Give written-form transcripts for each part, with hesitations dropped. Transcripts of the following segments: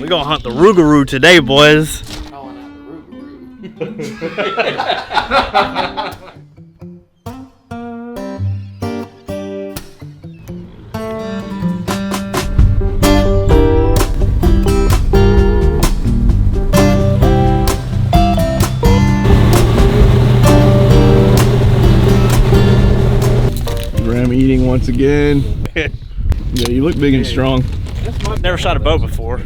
We're gonna hunt the Rougarou today, boys. Calling out the Rougarou. Graham eating once again. Yeah, you look big and strong. Never shot a boat before.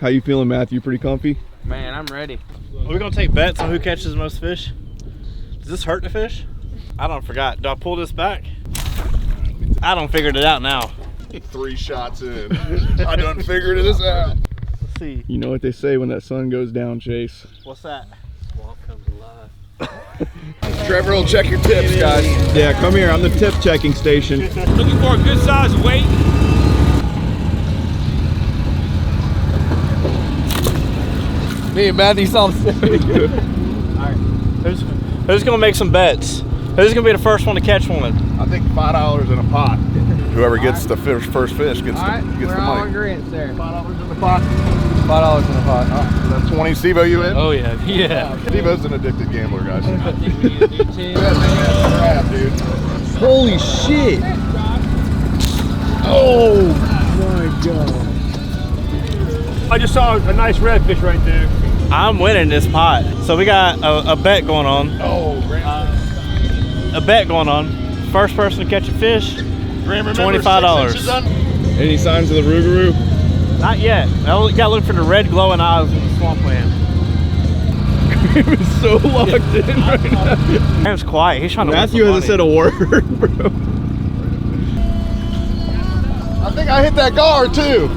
How you feeling, Matthew? Pretty comfy? Man, I'm ready. Are we gonna take bets on who catches the most fish? Does this hurt the fish? I don't forgot. Do I pull this back? I don't figured it out now. 3 shots in. I done figured this out. Let's see. You know what they say when that sun goes down, Chase. What's that? Swamp comes alive. Trevor will check your tips, guys. Yeah, come here. I'm the tip checking station. Looking for a good size weight. Me and Matthew saw him. Alright. Who's gonna make some bets? Who's gonna be the first one to catch one? I think $5 in a pot. Whoever gets the first fish gets the We're all in money. agreement there. $5 in the pot. $5 in the pot. That's 20. Stevo, you in? Oh yeah, yeah. Stevo's an addicted gambler, guys. I think we need to do 10. Crap, dude. Holy shit! Oh my god. I just saw a nice redfish right there. I'm winning this pot. So we got a bet going on. Oh, Graham. A bet going on. First person to catch a fish, $25. Any signs of the Rougarou? Not yet. I gotta look for the red glowing eyes in the swampland. Graham is so locked in right now. Graham's quiet. He's trying to Matthew win hasn't some said a word, bro. I think I hit that guard, too.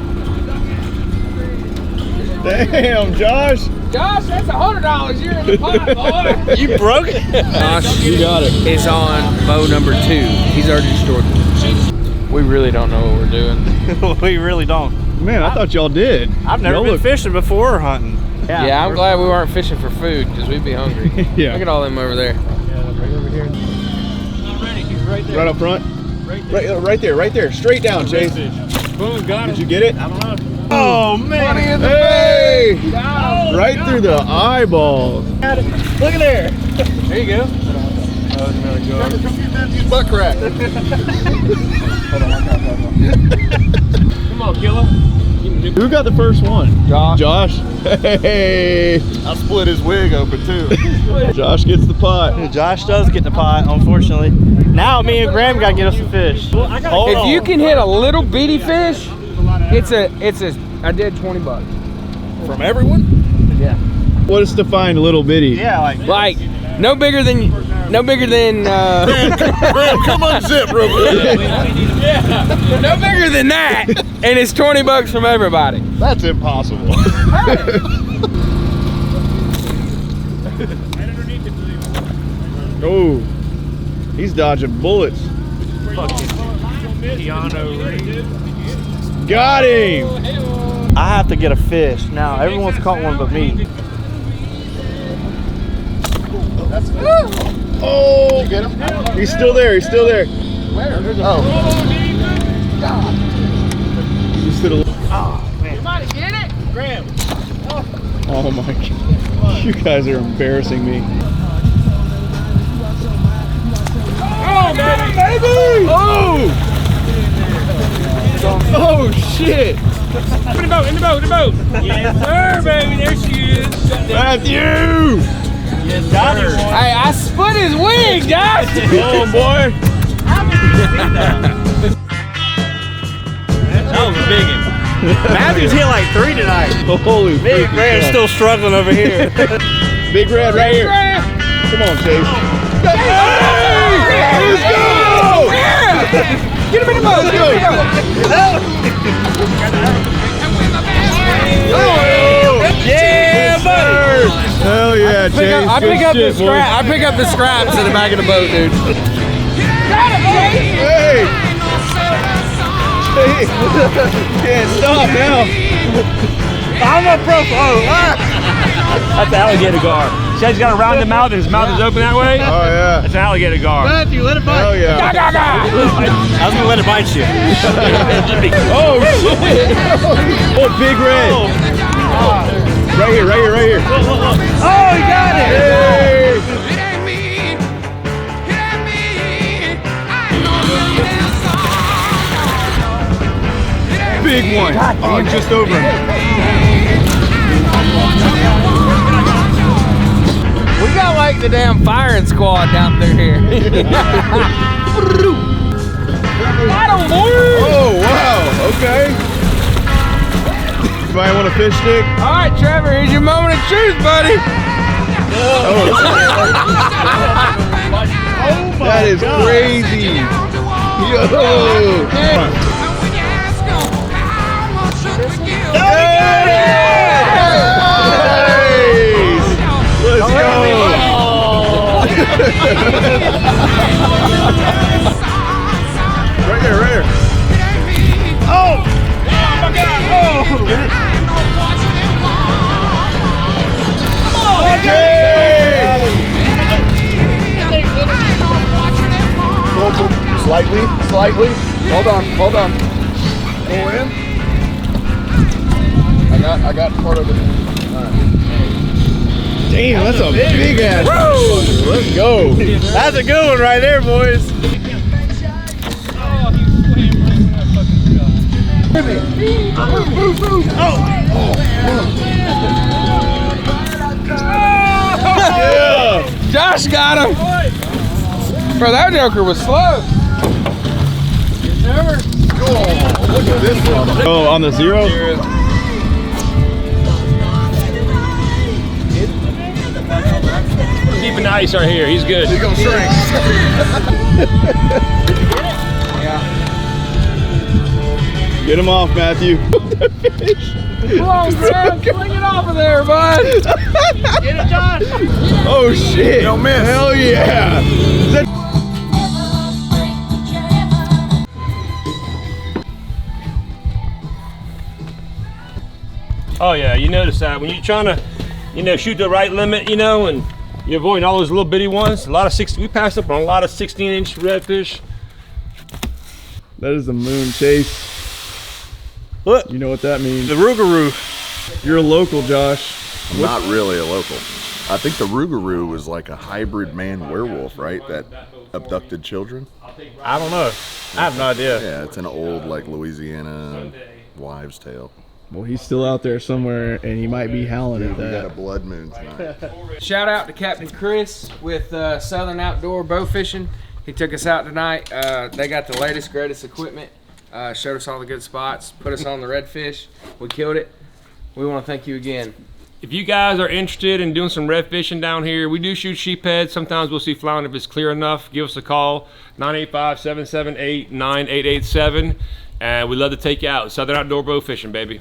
Damn, Josh. Josh, that's $100 you're in the pot, boy. money. You broke it? Josh, You got it. is on bow number 2. He's already destroyed it. We really don't know what we're doing. We really don't. Man, I thought y'all did. I've never Y'all been look- fishing before or hunting. Yeah, I'm glad we weren't fishing for food because we'd be hungry. Yeah. Look at all them over there. Right up front. Right there. Straight down, Chase. Boom, got Did it. you get it? I don't know. Oh man! Hey! Right through the eyeballs. Look at there. There you go. Trevor, come get Matthew's butt crack. Come on, killer. Who got the first one? Josh. Josh. Hey! I split his wig open, too. Josh gets the pot. Josh does get the pot, unfortunately. Now me and Graham gotta get us some fish. Hold If on. you can hit a little bitty fish, I did $20. From everyone? Yeah. What is defined little bitty? Yeah, Like no bigger than Graham, come unzip real quick. no bigger than that, and it's $20 from everybody. That's impossible. Oh, he's dodging bullets. Got him. I have to get a fish. Now everyone's caught one but me. Oh, Get him? he's still there. He's still there. Where? Oh. He's still. Somebody get it, Graham. Oh my god. You guys are embarrassing me. Oh, baby! Oh! Oh shit! In the boat. Yes, sir, baby. There she is. Matthew! Yes, sir. Hey, I split his wig, guys. Oh boy! That was a big one. Matthew's hit like 3 tonight. Holy Me and Graham's still struggling over here. Big Red right here. Come on, Chase. Hey! Let's go! Get him in the boat. Let's go! Yeah, buddy. Hell yeah, Chase. I Good pick up the shit, boy. scrap. I pick up the scraps in the back of the boat, dude. Hey! Hey! Can't stop now. I'm a pro. Oh, that's alligator gar. See how he's got a rounded mouth and his mouth is open that way? Oh yeah. That's an alligator gar. Matthew, let it bite. Hell yeah. I was gonna let it bite you. Oh shit. Oh, Big Red. one. Oh, just over him. We got like the damn firing squad down through here. Oh, wow. Okay. Anybody want a fish stick? All right, Trevor, here's your moment of truth, buddy. That is crazy. Yo. Let's go. Right there, right there. Oh my God. Oh. Get it. Slightly. Hold on. Pull in. I got part of it. Right. Damn, that's a big ass. Let's go. That's a good one right there, boys. Yeah. Josh got him. Bro, that joker was slow. Look at this one. Oh, on the zero? Keeping the ice right here. He's good. He's gonna shrink. Get him off, Matthew. Come on, man. Swing it off of there, bud. Get it, Josh. Oh shit! Don't miss. Hell yeah! Oh yeah, you notice that when you're trying to, shoot the right limit, and you're avoiding all those little bitty ones. A lot of 60. We passed up on a lot of 16-inch redfish. That is the moon chase. Look, You know what that means. the Rougarou. You're a local, Josh. I'm not really a local. I think the Rougarou was like a hybrid man-werewolf, right? That abducted children. I don't know. I have no idea. Yeah, it's an old like Louisiana wives' tale. Well, he's still out there somewhere, and he might be howling at We got a that. blood moon tonight. Shout out to Captain Chris with Southern Outdoor Bow Fishing. He took us out tonight. They got the latest, greatest equipment. Showed us all the good spots. Put us on the redfish. We killed it. We want to thank you again. If you guys are interested in doing some red fishing down here, we do shoot sheephead. Sometimes we'll see flounder if it's clear enough. Give us a call, 985-778-9887. And we'd love to take you out. Southern Outdoor Bow Fishing, baby.